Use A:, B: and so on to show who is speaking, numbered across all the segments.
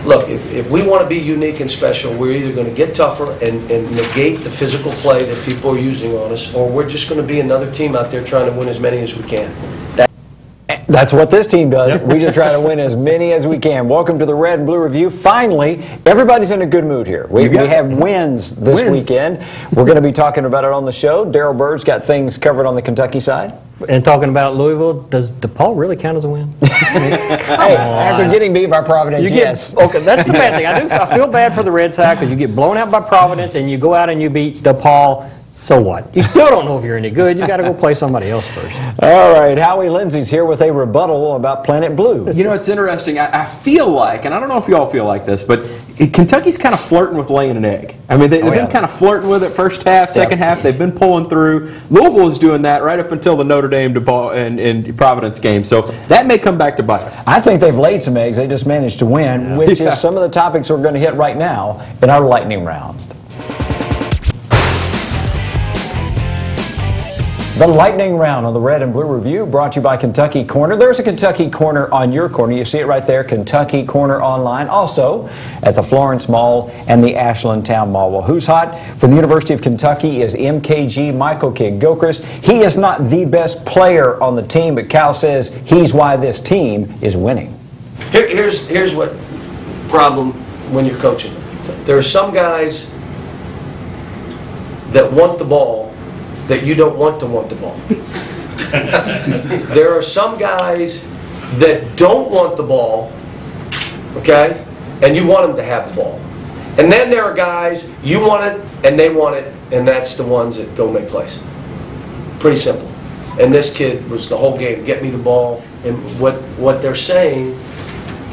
A: look, if we want to be unique and special, we're either going to get tougher and negate the physical play that people are using on us, or we're just going to be another team out there trying to win as many as we can.
B: That's what this team does. We just try to win as many as we can. Welcome to the Red and Blue Review. Finally, everybody's in a good mood here. We have wins this weekend. We're going to be talking about it on the show. Daryl Bird's got things covered on the Kentucky side.
C: And talking about Louisville, does DePaul really count as a win?
B: Hey, after getting beat by Providence, yes.
C: Okay, that's the bad thing. I feel bad for the Red Sox because you get blown out by Providence and you go out and you beat DePaul. So what? You still don't know if you're any good. You got to go play somebody else first.
B: All right, Howie Lindsey's here with a rebuttal about Planet Blue.
D: You know, it's interesting. I feel like, and I don't know if you all feel like this, but Kentucky's kind of flirting with laying an egg. I mean, they've been kind of flirting with it first half, second half. They've been pulling through. Louisville is doing that right up until the Notre Dame and Providence game. So that may come back to bite them.
B: I think they've laid some eggs. They just managed to win, which is some of the topics we're going to hit right now in our lightning round. The Lightning Round on the Red and Blue Review brought to you by Kentucky Corner. There's a Kentucky Corner on your corner. You see it right there, Kentucky Corner online. Also at the Florence Mall and the Ashland Town Mall. Well, who's hot for the University of Kentucky is MKG Michael Kidd-Gilchrist. He is not the best player on the team, but Cal says he's why this team is winning.
A: Here's what problem when you're coaching. There are some guys that want the ball that you don't want the ball. There are some guys that don't want the ball, okay, and you want them to have the ball. And then there are guys, you want it and they want it, and that's the ones that go make plays. Pretty simple. And this kid was the whole game, get me the ball. And what they're saying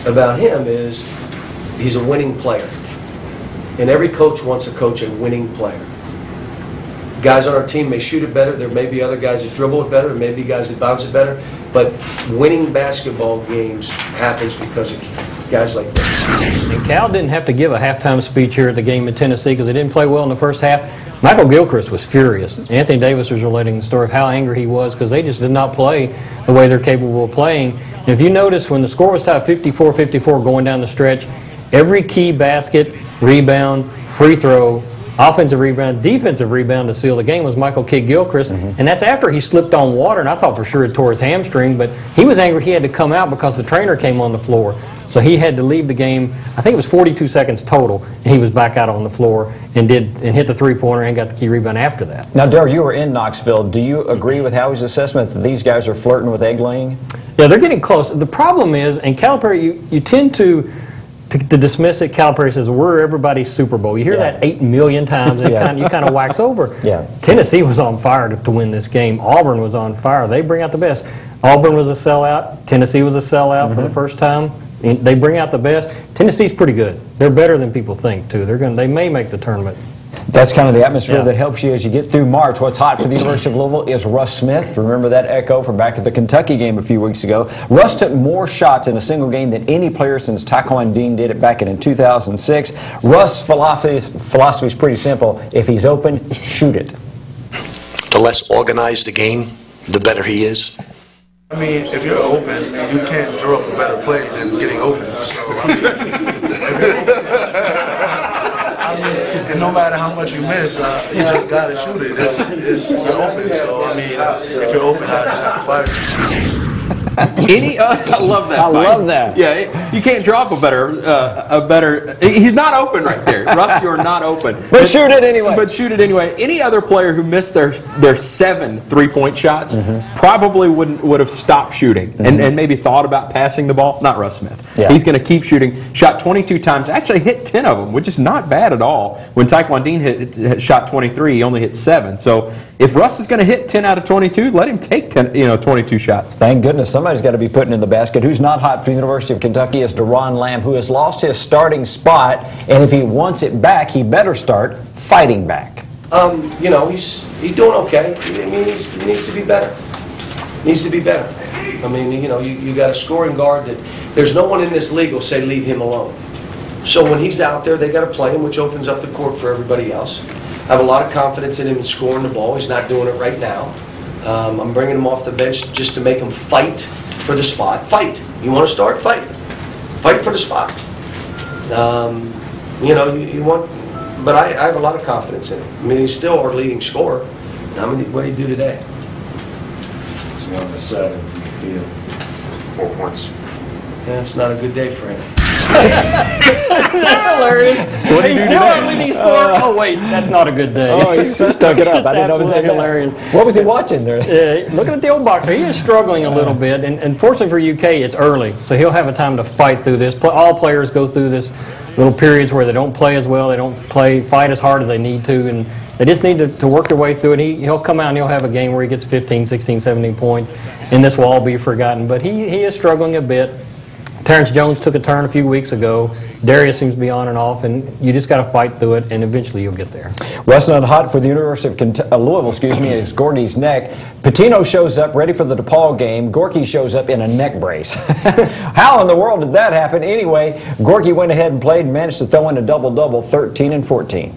A: about him is he's a winning player. And every coach wants to coach a winning player. Guys on our team may shoot it better. There may be other guys that dribble it better. There may be guys that bounce it better. But winning basketball games happens because of guys like that.
C: And Cal didn't have to give a halftime speech here at the game in Tennessee because they didn't play well in the first half. Michael Gilchrist was furious. Anthony Davis was relating the story of how angry he was because they just did not play the way they're capable of playing. And if you notice, when the score was tied 54-54 going down the stretch, every key basket, rebound, free throw, offensive rebound, defensive rebound to seal the game was Michael Kidd-Gilchrist, and that's after he slipped on water, and I thought for sure it tore his hamstring, but he was angry he had to come out because the trainer came on the floor. So he had to leave the game. I think it was 42 seconds total, and he was back out on the floor and hit the three-pointer and got the key rebound after that.
B: Now, Darryl, you were in Knoxville. Do you agree with Howie's assessment that these guys are flirting with egg laying?
C: Yeah, they're getting close. The problem is, and Calipari, you tend to dismiss it. Calipari says, we're everybody's Super Bowl. You hear that 8 million times, and you kind of wax over. Tennessee was on fire to win this game. Auburn was on fire. They bring out the best. Auburn was a sellout. Tennessee was a sellout for the first time. They bring out the best. Tennessee's pretty good. They're better than people think, too. They may make the tournament.
B: That's kind of the atmosphere that helps you as you get through March. What's hot for the University of Louisville is Russ Smith. Remember that echo from back at the Kentucky game a few weeks ago. Russ took more shots in a single game than any player since Taquan Dean did it back in 2006. Russ' philosophy is pretty simple. If he's open, shoot it.
E: The less organized the game, the better he is.
F: I mean, if you're open, you can't draw up a better play than getting open. So, I mean, and no matter how much you miss, you just got to shoot it. You're open. So, I mean, if you're open, I just have to fire you.
D: I love that.
B: I love that.
D: Yeah, you can't drop a better. He's not open right there, Russ. You're not open.
B: But shoot it anyway.
D: But shoot it anyway. Any other player who missed their 7 3-point shots probably would have stopped shooting and maybe thought about passing the ball. Not Russ Smith.
B: Yeah.
D: He's going to keep shooting. Shot 22 times. Actually hit 10 of them, which is not bad at all. When Taquan Dean shot 23, he only hit 7. So if Russ is going to hit 10 out of 22, let him take 22 shots.
B: Thank goodness somebody's got to be putting in the basket. Who's not hot for the University of Kentucky is Deron Lamb, who has lost his starting spot, and if he wants it back, he better start fighting back.
A: You know, he's doing okay. I mean, he needs to be better. Needs to be better. I mean, you know, you got a scoring guard that there's no one in this league will say leave him alone. So when he's out there, they got to play him, which opens up the court for everybody else. I have a lot of confidence in him in scoring the ball. He's not doing it right now. I'm bringing him off the bench just to make him fight for the spot. Fight. You want to start? Fight. Fight for the spot. You know, you want, but I have a lot of confidence in him. I mean, he's still our leading scorer. What did he do today?
G: He's on the 7 in the field. 4 points.
A: Yeah, it's not a good day for him.
C: Hilarious. He's still our leading scorer. Oh, wait, that's not a good day.
B: Oh, he stuck it up. I didn't know it was that
C: Absolutely
B: bad.
C: hilarious.
B: What was he watching there?
C: Looking at the old boxer, he is struggling a little bit, and fortunately for UK, it's early, so he'll have a time to fight through this. All players go through this little periods where they don't play as well, they don't fight as hard as they need to, and they just need to work their way through it. He'll come out and he'll have a game where he gets 15, 16, 17 points, and this will all be forgotten. But he is struggling a bit. Terrence Jones took a turn a few weeks ago. Darius seems to be on and off, and you just got to fight through it, and eventually you'll get there.
B: Weston Hutt for the University of Louisville, is Gorky's neck. Patino shows up ready for the DePaul game. Gorky shows up in a neck brace. How in the world did that happen? Anyway, Gorky went ahead and played and managed to throw in a double-double, 13 and 14.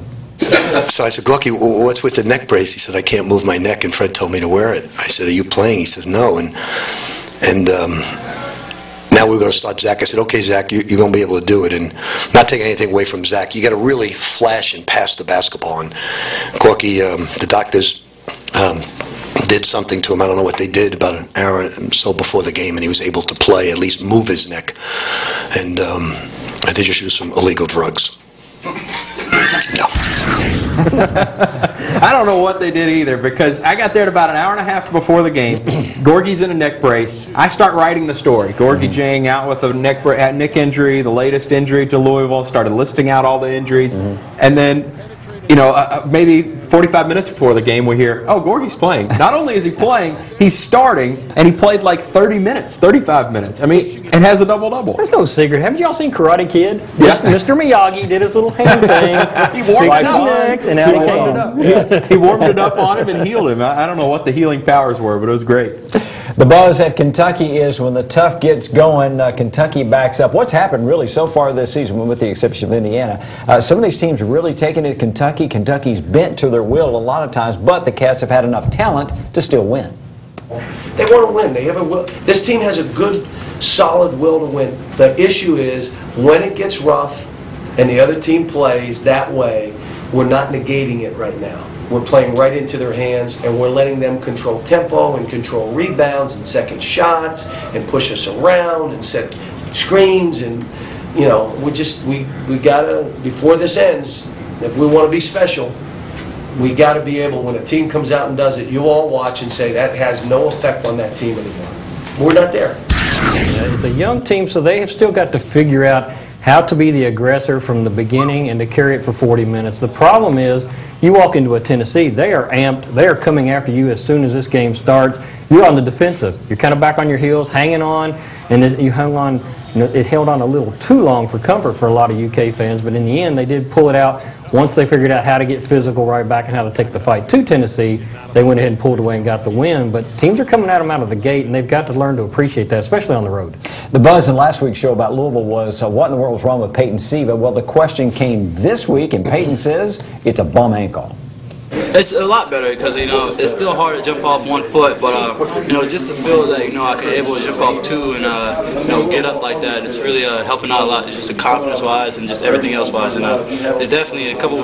E: So I said, Gorky, what's with the neck brace? He said, I can't move my neck, and Fred told me to wear it. I said, are you playing? He says, no. And now we're going to start Zach. I said, okay, Zach, you're going to be able to do it. And not taking anything away from Zach, you got to really flash and pass the basketball. And Gorky, the doctors did something to him. I don't know what they did, about an hour or so before the game, and he was able to play, at least move his neck. And they just used some illegal drugs. No.
D: I don't know what they did either, because I got there at about an hour and a half before the game. Gorky's in a neck brace. I start writing the story. Gorky Jang out with a neck injury, the latest injury to Louisville, started listing out all the injuries. And then, you know, maybe 45 minutes before the game, we hear, oh, Gorky's playing. Not only is he playing, he's starting, and he played like 30 minutes, 35 minutes. I mean, and has a double-double.
C: There's no secret. Haven't y'all seen Karate Kid?
D: Yeah.
C: Mr. Miyagi did his little hand thing.
D: He warmed it
C: his
D: up.
C: necks, and out he came.
D: Yeah. He warmed it up on him and healed him. I don't know what the healing powers were, but it was great.
B: The buzz at Kentucky is when the tough gets going, Kentucky backs up. What's happened really so far this season, with the exception of Indiana, some of these teams are really taking it to Kentucky. Kentucky's bent to their will a lot of times, but the Cats have had enough talent to still win.
A: They want to win. They have a will. This team has a good, solid will to win. The issue is when it gets rough and the other team plays that way, we're not negating it right now. We're playing right into their hands, and we're letting them control tempo and control rebounds and second shots and push us around and set screens. And, you know, we gotta, before this ends, if we want to be special, we got to be able, when a team comes out and does it, you all watch and say that has no effect on that team anymore. We're not there.
C: It's a young team, so they have still got to figure out how to be the aggressor from the beginning and to carry it for 40 minutes. The problem is, you walk into a Tennessee, they are amped, they are coming after you as soon as this game starts. You're on the defensive. You're kind of back on your heels, hanging on, and you hung on. You know, it held on a little too long for comfort for a lot of UK fans, but in the end, they did pull it out. Once they figured out how to get physical right back and how to take the fight to Tennessee, they went ahead and pulled away and got the win. But teams are coming at them out of the gate, and they've got to learn to appreciate that, especially on the road.
B: The buzz in last week's show about Louisville was, what in the world is wrong with Peyton Siva? Well, the question came this week, and Peyton says it's a bum ankle.
H: It's a lot better because, you know, it's still hard to jump off 1 foot, but, you know, just to feel that, you know, I could able to jump off 2 and, you know, get up like that, it's really helping out a lot, just confidence-wise and just everything else-wise. And it's definitely a couple,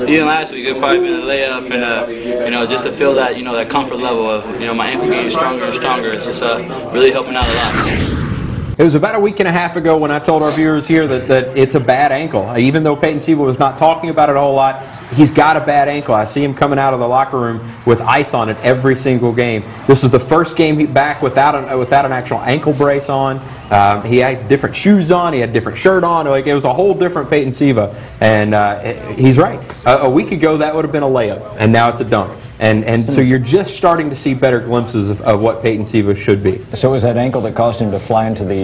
H: even last week, it probably been a layup and, you know, just to feel that, you know, that comfort level of, you know, my ankle getting stronger and stronger. It's just really helping out a lot.
D: It was about a week and a half ago when I told our viewers here that it's a bad ankle. Even though Peyton Siva was not talking about it a whole lot, he's got a bad ankle. I see him coming out of the locker room with ice on it every single game. This was the first game back without an actual ankle brace on. He had different shoes on. He had a different shirt on. Like, it was a whole different Peyton Siva. And he's right. A week ago, that would have been a layup, and now it's a dunk. And so you're just starting to see better glimpses of what Peyton Siva should be.
B: So it was that ankle that caused him to fly into the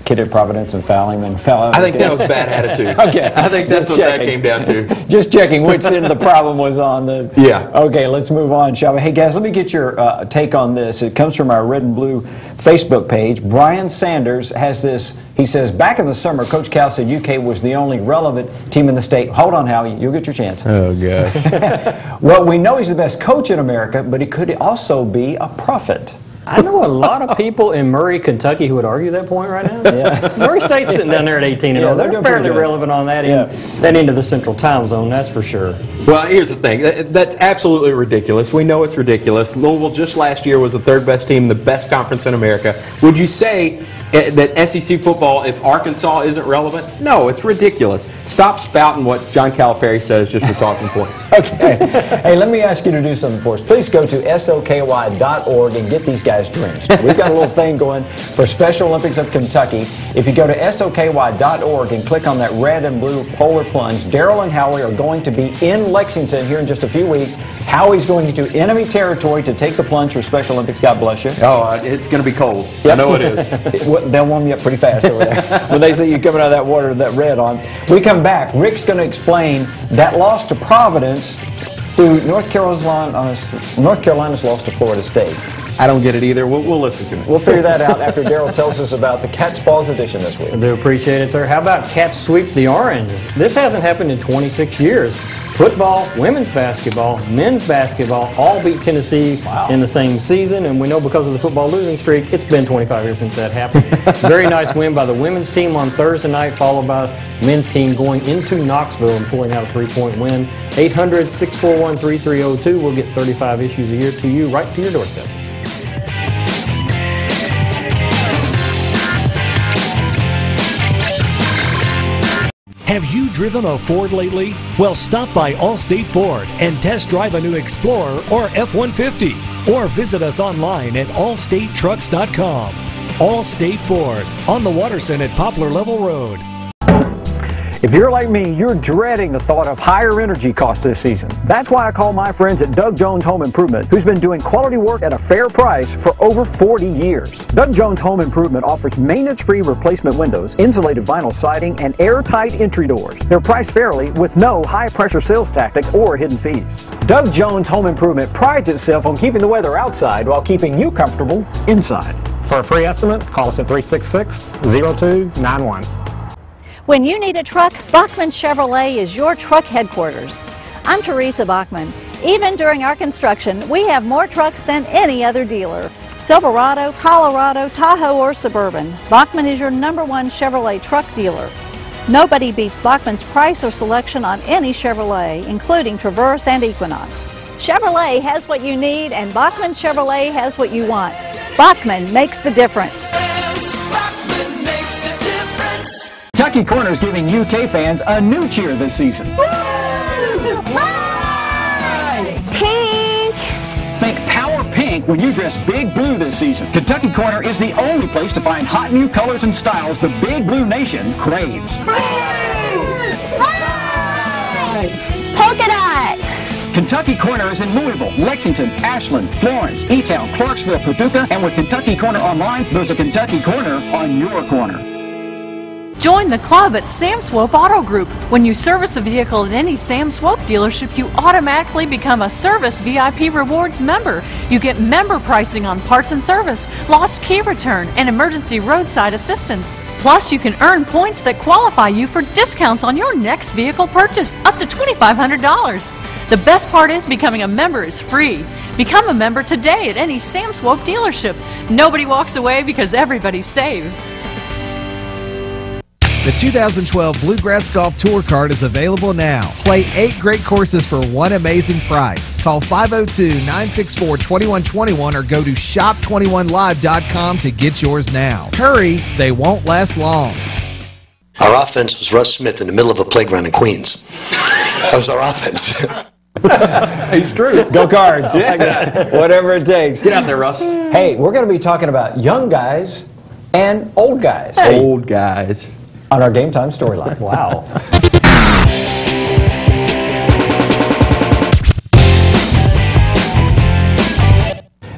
B: kid at Providence and foul him and fell out?
D: I think that was bad attitude.
B: Okay.
D: I think that's what that came down to.
B: Just checking which end of the problem was on.
D: Yeah.
B: Okay, let's move on, shall we? Hey, guys, let me get your take on this. It comes from our Red and Blue Facebook page. Brian Sanders has this. He says, back in the summer, Coach Cal said UK was the only relevant team in the state. Hold on, Howie. You'll get your chance.
D: Oh, gosh.
B: Well, we know he's the best coach in America, but he could also be a prophet.
C: I know a lot of people in Murray, Kentucky who would argue that point right now.
B: Yeah.
C: Murray State's sitting down there at 18 and
B: Yeah,
C: 0.
B: they're
C: They're
B: doing pretty
C: fairly
B: good.
C: relevant on that
B: Yeah.
C: end, that into the Central Time Zone, that's for sure.
D: Well, here's the thing. That's absolutely ridiculous. We know it's ridiculous. Louisville just last year was the third best team, the best conference in America. Would you say that SEC football, if Arkansas isn't relevant? No, it's ridiculous. Stop spouting what John Calipari says just for talking points.
B: Okay. Hey, let me ask you to do something for us. Please go to SOKY.org and get these guys drenched. We've got a little thing going for Special Olympics of Kentucky. If you go to SOKY.org and click on that red and blue polar plunge, Daryl and Howie are going to be in Lexington here in just a few weeks. Howie's going into enemy territory to take the plunge for Special Olympics. God bless you.
D: Oh, it's going to be cold.
B: Yep.
D: I know it is.
B: They'll warm you up pretty fast over there when they see you coming out of that water with that red on. We come back. Rick's going to explain that loss to Providence through North Carolina's loss to Florida State.
D: I don't get it either. We'll listen to it.
B: We'll figure that out after Daryl tells us about the Cat's Paws edition this week.
C: I do appreciate it, sir. How about Cats sweep the orange? This hasn't happened in 26 years. Football, women's basketball, men's basketball all beat Tennessee in the same season, and we know because of the football losing streak, it's been 25 years since that happened. Very nice win by the women's team on Thursday night, followed by the men's team going into Knoxville and pulling out a 3-point win. 800-641-3302. We'll get 35 issues a year to you right to your doorstep.
I: Have you driven a Ford lately? Well, stop by Allstate Ford and test drive a new Explorer or F-150. Or visit us online at allstatetrucks.com. Allstate Ford, on the Waterson at Poplar Level Road.
B: If you're like me, you're dreading the thought of higher energy costs this season. That's why I call my friends at Doug Jones Home Improvement, who's been doing quality work at a fair price for over 40 years. Doug Jones Home Improvement offers maintenance-free replacement windows, insulated vinyl siding, and airtight entry doors. They're priced fairly with no high-pressure sales tactics or hidden fees. Doug Jones Home Improvement prides itself on keeping the weather outside while keeping you comfortable inside.
J: For a free estimate, call us at 366-0291.
K: When you need a truck, Bachman Chevrolet is your truck headquarters. I'm Teresa Bachman. Even during our construction, we have more trucks than any other dealer. Silverado, Colorado, Tahoe, or Suburban, Bachman is your #1 Chevrolet truck dealer. Nobody beats Bachman's price or selection on any Chevrolet, including Traverse and Equinox. Chevrolet has what you need, and Bachman Chevrolet has what you want. Bachman makes the difference.
B: Kentucky Corner is giving UK fans a new cheer this season.
K: Pink!
B: Think Power Pink when you dress Big Blue this season. Kentucky Corner is the only place to find hot new colors and styles the Big Blue Nation craves.
K: Polka dot!
B: Kentucky Corner is in Louisville, Lexington, Ashland, Florence, E-Town, Clarksville, Paducah, and with Kentucky Corner Online, there's a Kentucky Corner on your corner.
L: Join the club at Sam Swope Auto Group. When you service a vehicle at any Sam Swope dealership, you automatically become a Service VIP Rewards member. You get member pricing on parts and service, lost key return, and emergency roadside assistance. Plus, you can earn points that qualify you for discounts on your next vehicle purchase, up to $2,500. The best part is becoming a member is free. Become a member today at any Sam Swope dealership. Nobody walks away because everybody saves.
M: The 2012 Bluegrass Golf Tour Card is available now. Play 8 great courses for one amazing price. Call 502-964-2121 or go to shop21live.com to get yours now. Hurry, they won't last long.
E: Our offense was Russ Smith in the middle of a playground in Queens. That was our offense.
D: It's true.
B: Go Cards.
D: Yeah.
B: Whatever it takes.
D: Get out there, Russ.
B: Hey, we're going to be talking about young guys and old guys.
D: Old guys.
B: On our Game Time storyline.
C: Wow.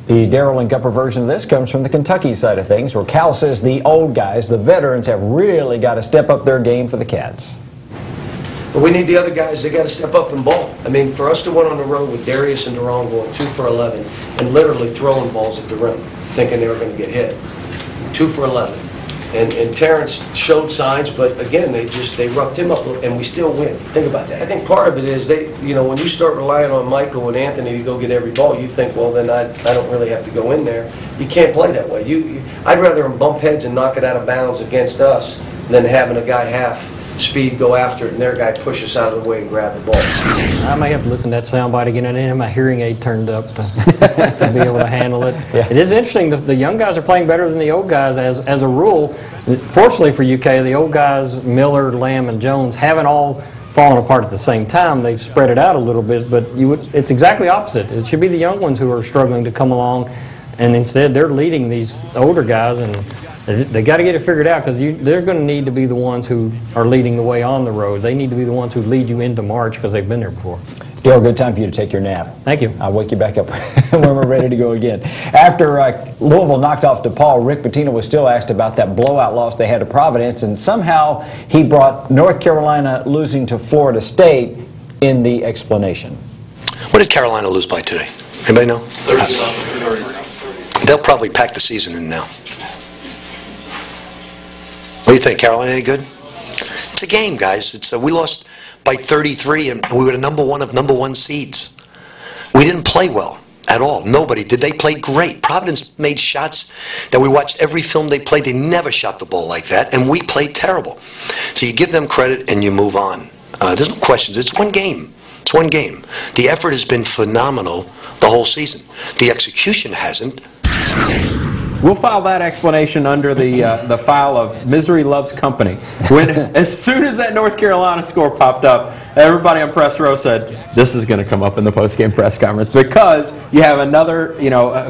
B: The Darrell and Gupper version of this comes from the Kentucky side of things, where Cal says the old guys, the veterans, have really got to step up their game for the Cats.
A: But we need the other guys, they got to step up and ball. I mean, for us to win on the road with Darius and Deron going 2 for 11 and literally throwing balls at the rim, thinking they were going to get hit. 2 for 11. And Terrence showed signs, but again, they roughed him up, and we still win. Think about that. I think part of it is when you start relying on Michael and Anthony to go get every ball, you think, well, then I don't really have to go in there. You can't play that way. I'd rather them bump heads and knock it out of bounds against us than having a guy half speed go after it and their guy push us out of the way and grab the ball.
C: I may have to listen to that soundbite again and have my hearing aid turned up to be able to handle it. Yeah. It is interesting, the young guys are playing better than the old guys as a rule. Fortunately for UK, the old guys, Miller, Lamb, and Jones, haven't all fallen apart at the same time. They've spread it out a little bit, but it's exactly opposite. It should be the young ones who are struggling to come along, and instead they're leading these older guys, and they got to get it figured out, because they're going to need to be the ones who are leading the way on the road. They need to be the ones who lead you into March, because they've been there before.
B: Dale, good time for you to take your nap.
C: Thank you.
B: I'll wake you back up when we're ready to go again. After Louisville knocked off DePaul, Rick Pitino was still asked about that blowout loss they had to Providence, and somehow he brought North Carolina losing to Florida State in the explanation.
E: What did Carolina lose by today? Anybody know? 30. They'll probably pack the season in now. What do you think? Carolina any good? It's a game, guys. We lost by 33, and we were the number one of number one seeds. We didn't play well at all. Nobody did. They played great. Providence made shots that we watched every film they played. They never shot the ball like that, and we played terrible. So you give them credit and you move on. There's no questions. It's one game. It's one game. The effort has been phenomenal the whole season. The execution hasn't.
D: We'll file that explanation under the file of Misery Loves Company. As soon as that North Carolina score popped up, everybody on press row said, this is going to come up in the post-game press conference, because you have another,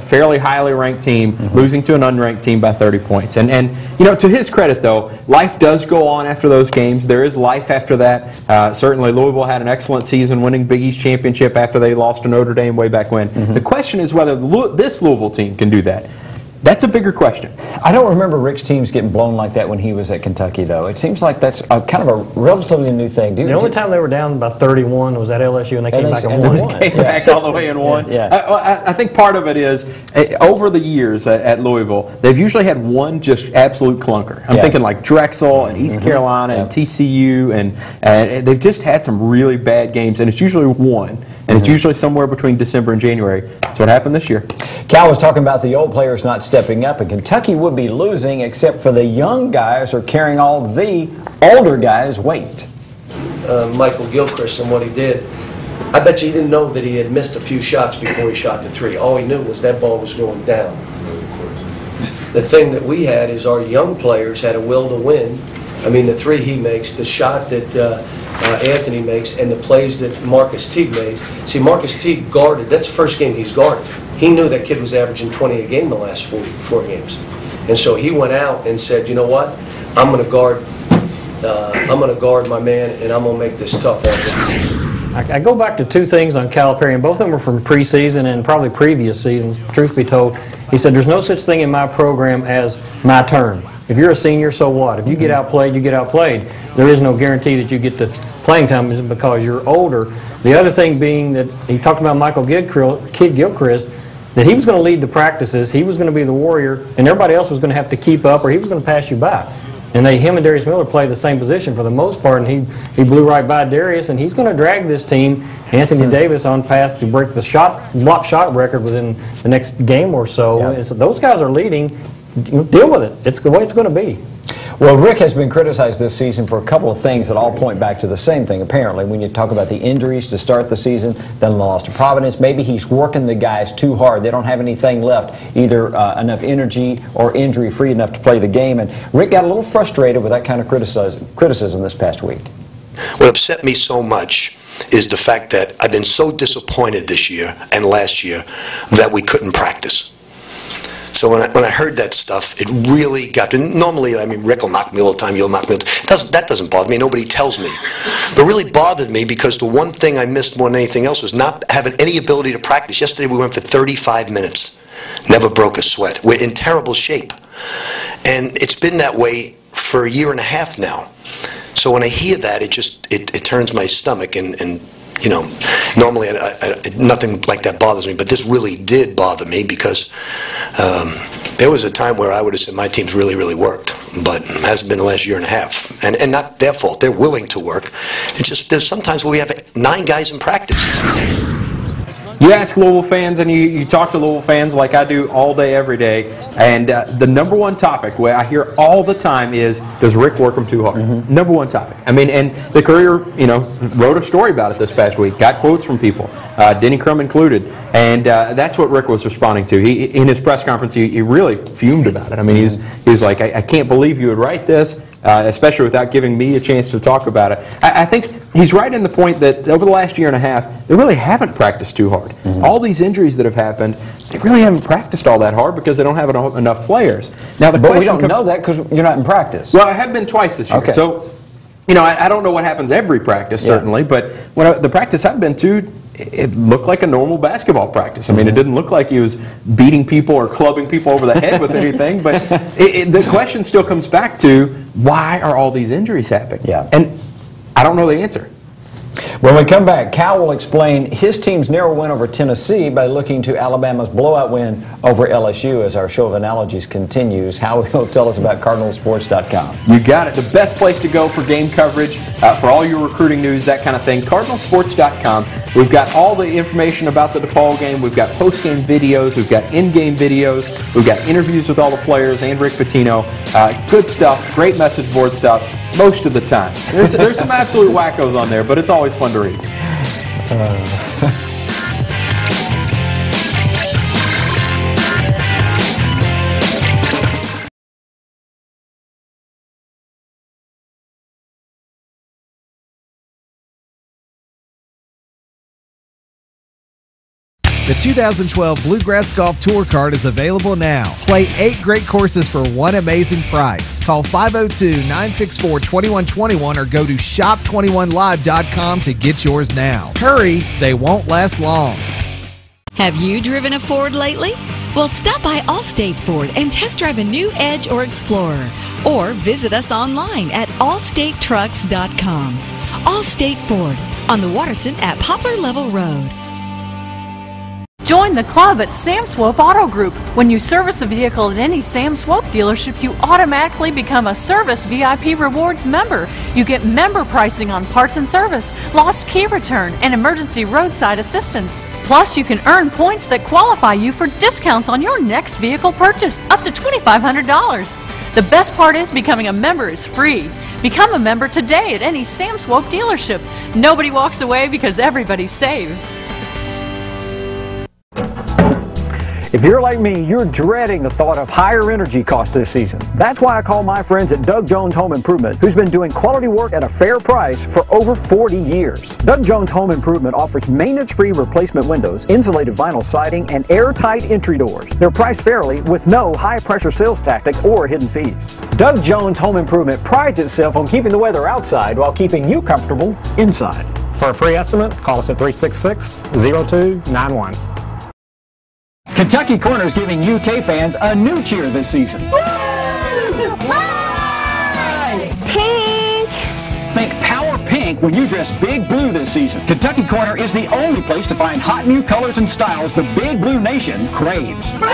D: fairly highly ranked team losing to an unranked team by 30 points. And to his credit, though, life does go on after those games. There is life after that. Certainly, Louisville had an excellent season, winning Big East championship after they lost to Notre Dame way back when. The question is whether this Louisville team can do that. That's a bigger question.
B: I don't remember Rick's teams getting blown like that when he was at Kentucky, though. It seems like that's kind of a relatively new thing. The
C: only time they were down by 31 was at LSU, and they came back and won.
D: Came back all the way and won. Yeah. I think part of it is, over the years at Louisville, they've usually had one just absolute clunker. I'm thinking like Drexel and East Carolina and TCU, and they've just had some really bad games, and it's usually one. And it's usually somewhere between December and January. That's what happened this year.
B: Cal was talking about the old players not stepping up, and Kentucky would be losing, except for the young guys are carrying all the older guys' weight.
A: Michael Gilchrist and what he did, I bet you he didn't know that he had missed a few shots before he shot the three. All he knew was that ball was going down. The thing that we had is our young players had a will to win. I mean, the three he makes, the shot that Anthony makes, and the plays that Marcus Teague made. See, Marcus Teague guarded. That's the first game he's guarded. He knew that kid was averaging 20 a game the last four games. And so he went out and said, you know what? I'm going to guard my man, and I'm going to make this tough on him.
C: I go back to two things on Calipari, and both of them were from preseason and probably previous seasons, truth be told. He said, there's no such thing in my program as my turn. If you're a senior, so what? If you get outplayed, you get outplayed. There is no guarantee that you get the playing time because you're older. The other thing being that he talked about Michael Gilchrist, that he was going to lead the practices, he was going to be the warrior, and everybody else was going to have to keep up or he was going to pass you by. And him and Darius Miller play the same position for the most part, and he blew right by Darius, and he's going to drag this team, Anthony Davis, on path to break the block shot record within the next game or so. Yeah. And so those guys are leading. Deal with it. It's the way it's going to be.
B: Well, Rick has been criticized this season for a couple of things that all point back to the same thing, apparently. When you talk about the injuries to start the season, then the loss to Providence, maybe he's working the guys too hard. They don't have anything left, either enough energy or injury-free enough to play the game. And Rick got a little frustrated with that kind of criticism this past week.
E: What upset me so much is the fact that I've been so disappointed this year and last year that we couldn't practice. So when I heard that stuff, it really got to, normally, I mean, Rick will knock me all the time, you'll knock me all the time. That doesn't bother me, nobody tells me. But it really bothered me because the one thing I missed more than anything else was not having any ability to practice. Yesterday we went for 35 minutes, never broke a sweat. We're in terrible shape. And it's been that way for a year and a half now. So when I hear that, it turns my stomach, and you know, normally nothing like that bothers me, but this really did bother me because There was a time where I would have said my team's really worked, but it hasn't been the last year and a half. And not their fault. They're willing to work. It's just there's sometimes where we have 9 guys in practice.
D: You ask Louisville fans and you talk to Louisville fans like I do all day, every day, and the number one topic where I hear all the time is, does Rick work them too hard? Number one topic. I mean, and the Courier, wrote a story about it this past week, got quotes from people, Denny Crum included, and that's what Rick was responding to. In his press conference, he really fumed about it. I mean, he was like, I can't believe you would write this, especially without giving me a chance to talk about it. I think he's right in the point that over the last year and a half, they really haven't practiced too hard. All these injuries that have happened, they really haven't practiced all that hard because they don't have enough players. Now,
B: But we don't know that because you're not in practice.
D: Well, I have been twice this year.
B: Okay.
D: So, I don't know what happens every practice, certainly, but the practice I've been to, it looked like a normal basketball practice. I mean, it didn't look like he was beating people or clubbing people over the head with anything, but the question still comes back to, why are all these injuries happening?
B: Yeah.
D: And I don't know the answer.
B: When we come back, Cal will explain his team's narrow win over Tennessee by looking to Alabama's blowout win over LSU as our show of analogies continues. Howie will tell us about CardinalSports.com.
D: You got it. The best place to go for game coverage, for all your recruiting news, that kind of thing. CardinalSports.com. We've got all the information about the DePaul game. We've got post-game videos. We've got in-game videos. We've got interviews with all the players and Rick Pitino. Good stuff. Great message board stuff. Most of the time. There's some absolute wackos on there, but it's always fun to read.
M: The 2012 Bluegrass Golf Tour Card is available now. Play 8 great courses for one amazing price. Call 502-964-2121 or go to shop21live.com to get yours now. Hurry, they won't last long.
N: Have you driven a Ford lately? Well, stop by Allstate Ford and test drive a new Edge or Explorer. Or visit us online at allstatetrucks.com. Allstate Ford on the Watterson at Poplar Level Road.
L: Join the club at Sam Swope Auto Group. When you service a vehicle at any Sam Swope dealership, you automatically become a Service VIP Rewards member. You get member pricing on parts and service, lost key return, and emergency roadside assistance. Plus, you can earn points that qualify you for discounts on your next vehicle purchase, up to $2,500. The best part is becoming a member is free. Become a member today at any Sam Swope dealership. Nobody walks away because everybody saves.
I: If you're like me, you're dreading the thought of higher energy costs this season. That's why I call my friends at Doug Jones Home Improvement, who's been doing quality work at a fair price for over 40 years. Doug Jones Home Improvement offers maintenance-free replacement windows, insulated vinyl siding, and airtight entry doors. They're priced fairly with no high-pressure sales tactics or hidden fees. Doug Jones Home Improvement prides itself on keeping the weather outside while keeping you comfortable inside.
J: For a free estimate, call us at 366-0291.
I: Kentucky Corner is giving UK fans a new cheer this season.
O: Pink!
I: Think Power Pink when you dress Big Blue this season. Kentucky Corner is the only place to find hot new colors and styles the Big Blue Nation craves.
O: Polka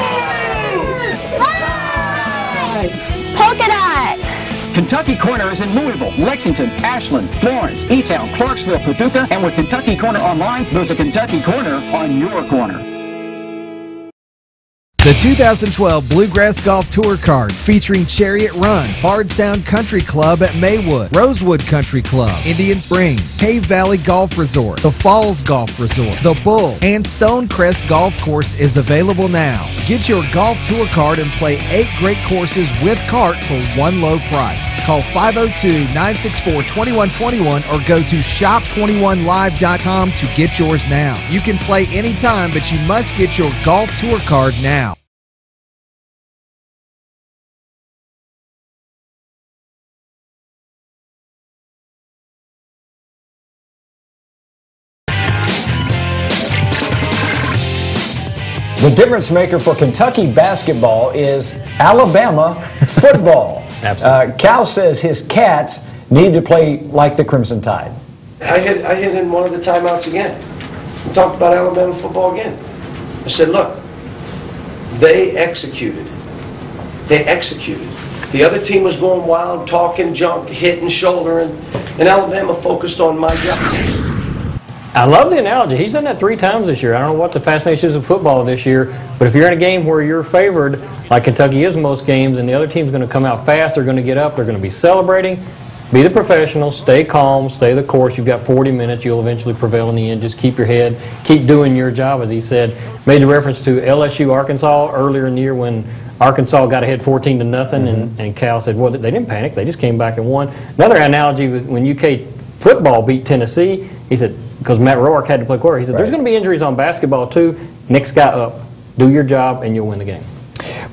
O: dot!
I: Kentucky Corner is in Louisville, Lexington, Ashland, Florence, E-Town, Clarksville, Paducah, and with Kentucky Corner online, there's a Kentucky Corner on your corner.
M: The 2012 Bluegrass Golf Tour Card featuring Chariot Run, Bardstown Country Club at Maywood, Rosewood Country Club, Indian Springs, Cave Valley Golf Resort, The Falls Golf Resort, The Bull, and Stonecrest Golf Course is available now. Get your golf tour card and play 8 great courses with cart for one low price. Call 502-964-2121 or go to shop21live.com to get yours now. You can play anytime, but you must get your golf tour card now.
B: The difference maker for Kentucky basketball is Alabama football.
C: Absolutely.
B: Cal says his Cats need to play like the Crimson Tide.
A: I hit in one of the timeouts again. We talked about Alabama football again. I said, look, they executed They executed. The other team was going wild, talking junk, hitting shoulder, and Alabama focused on my job.
C: I love the analogy. He's done that 3 times this year. I don't know what the fascination is of football this year, but if you're in a game where you're favored, like Kentucky is in most games, and the other team's going to come out fast, they're going to get up, they're going to be celebrating, be the professional, stay calm, stay the course. You've got 40 minutes. You'll eventually prevail in the end. Just keep your head, keep doing your job, as he said. Made the reference to LSU, Arkansas earlier in the year when Arkansas got ahead 14-0, and Cal said, well, they didn't panic. They just came back and won. Another analogy, when UK football beat Tennessee, he said, because Matt Rourke had to play quarter, he said, there's going to be injuries on basketball too. Next guy up. Do your job and you'll win the game.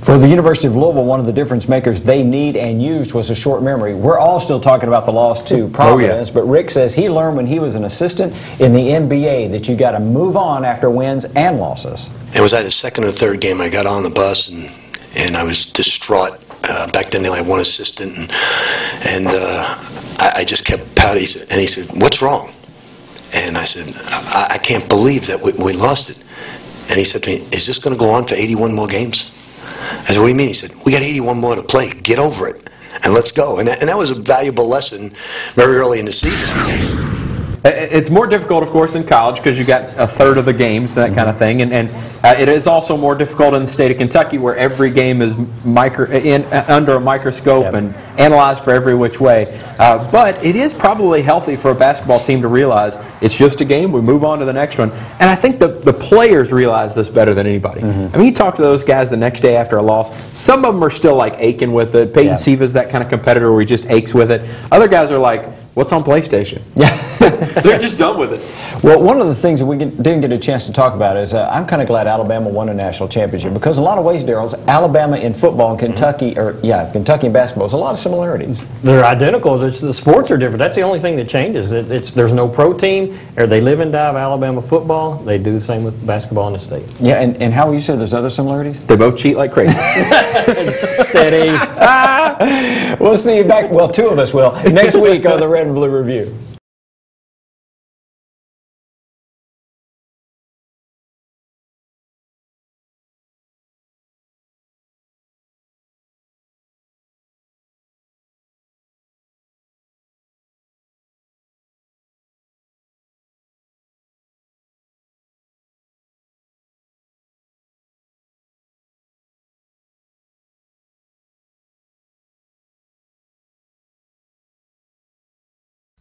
B: For the University of Louisville, one of the difference makers they need and used was a short memory. We're all still talking about the loss to Providence, but Rick says he learned when he was an assistant in the NBA that you got to move on after wins and losses.
E: It was at the second or third game I got on the bus, and I was distraught. Back then they only had one assistant, and I just kept pouting, and he said, what's wrong? And I said, I can't believe that we lost it. And he said to me, is this going to go on for 81 more games? I said, what do you mean? He said, we got 81 more to play. Get over it, and let's go. And that was a valuable lesson very early in the season.
D: It's more difficult, of course, in college because you got a third of the games, that kind of thing, and it is also more difficult in the state of Kentucky, where every game is under a microscope and analyzed for every which way. But it is probably healthy for a basketball team to realize it's just a game. We move on to the next one, and I think the players realize this better than anybody. I mean, you talk to those guys the next day after a loss. Some of them are still like aching with it. Peyton Siva's that kind of competitor where he just aches with it. Other guys are like, what's on PlayStation? Yeah. They're just done with it.
B: Well, one of the things that we didn't get a chance to talk about is I'm kind of glad Alabama won a national championship, because in a lot of ways, Darryl, Alabama in football and Kentucky, Kentucky in basketball, there's a lot of similarities.
C: They're identical. The sports are different. That's the only thing that changes. There's no pro team, or they live and die of Alabama football. They do the same with basketball in the state.
B: Yeah, and how you said there's other similarities?
D: They both cheat like crazy.
C: Steady.
B: We'll see you back, well, 2 of us will, next week on the Red and Blue Review.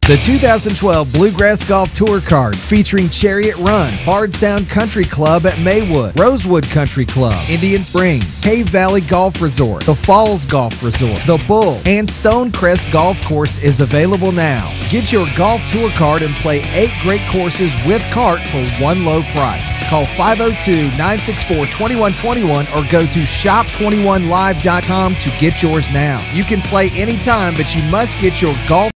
M: The 2012 Bluegrass Golf Tour Card featuring Chariot Run, Bardstown Country Club at Maywood, Rosewood Country Club, Indian Springs, Cave Valley Golf Resort, the Falls Golf Resort, the Bull, and Stonecrest Golf Course is available now. Get your golf tour card and play 8 great courses with cart for one low price. Call 502-964-2121 or go to shop21live.com to get yours now. You can play anytime, but you must get your golf